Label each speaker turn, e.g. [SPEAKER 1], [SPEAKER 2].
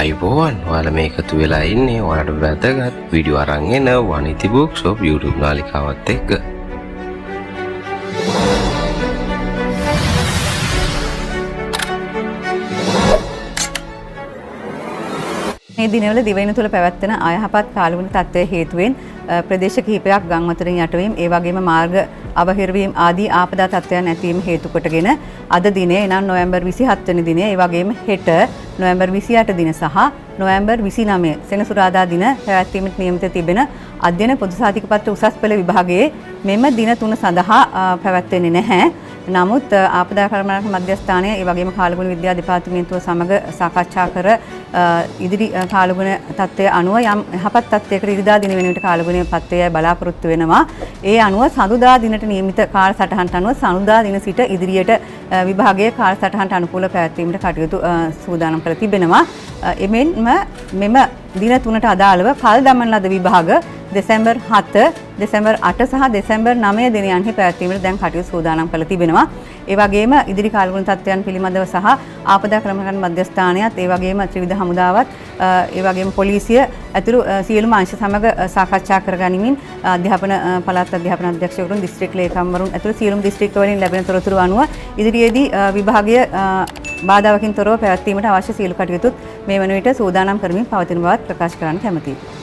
[SPEAKER 1] අයිබෝවන් ඔයාලා මේ එකතු වෙලා ඉන්නේ ඔයාලට වැදගත් වීඩියෝ අරන් එන වනිති බුක්ෂොප් YouTube නාලිකාවත් එක්ක.
[SPEAKER 2] මේ දිනවල දිවයින තුල පැවැත්වෙන අයහපත් කාලගුණ තත්ත්වයේ හේතුවෙන් ප්‍රදේශ කිහිපයක් ගම් අතරින් යටවීම ඒ වගේම මාර්ග අවහිරවීම ආදී ආපදා තත්ත්වයන් ඇතිවීම හේතු කොටගෙන අද දිනේ එනම් නොවැම්බර් 27 වෙනි දිනේ ඒ වගේම හෙට නොවැම්බර් 28 දින සහ නොවැම්බර් 29 සෙනසුරාදා දින පැවැත්වීමට නියමිත තිබෙන අධ්‍යයන පොදු සාතිකපත්‍ර උසස් පෙළ විභාගයේ මෙම දින 3 සඳහා පැවැත්වෙන්නේ නැහැ. නමුත් ආපදා කර්මරක මධ්‍යස්ථානය ඒ වගේම කාලගුණ විද්‍යා දෙපාර්තමේන්තුව සමග සාකච්ඡා කර ඉදිරි කාලගුණ තත්ත්වය අනුව යම් යහපත් තත්ත්වයකට ඉරිදා දින වෙනුවට කාලගුණයේ පත්වයයි බලාපොරොත්තු වෙනවා. ඒ අනුව සඳුදා දිනට නියමිත කාලසටහනට අනුව සඳුදා දින සිට ඉදිරියට විභාගයේ කාලසටහනට අනුකූල පැවැත්වීමට කටයුතු සූදානම් කර තිබෙනවා. එමෙන්ම මෙම දින 3ට අදාළව කල් දමන ලද විභාග දෙසැම්බර් 7, දෙසැම්බර් 8 සහ දෙසැම්බර් 9 දිනයන්හි පැවැත්වීමට දැන් කටයුතු සූදානම් කළ තිබෙනවා. ඒ වගේම ඉදිරි කාලගුණ තත්ත්වයන් පිළිබඳව සහ ආපදා ක්‍රමකරණ මධ්‍යස්ථානයත් ඒ වගේම ත්‍රිවිධ හමුදාවත් ඒ වගේම පොලිසිය ඇතුළු සියලුම අංශ සමග සාකච්ඡා කරගනිමින් අධ්‍යාපන පළාත් අධ්‍යාපන අධ්‍යක්ෂකවරුන් දිස්ත්‍රික් ලේකම්වරුන් ඇතුළු සියලුම දිස්ත්‍රික් වලින් ලැබෙන තොරතුරු අනුව ඉදිරියේදී විභාගය බාධාවකින් තොරව පැවැත්වීමට අවශ්‍ය සියලු කටයුතු මේ වන විට සූදානම් කරමින් පවතින බවත් ප්‍රකාශ කරන්න කැමැතියි.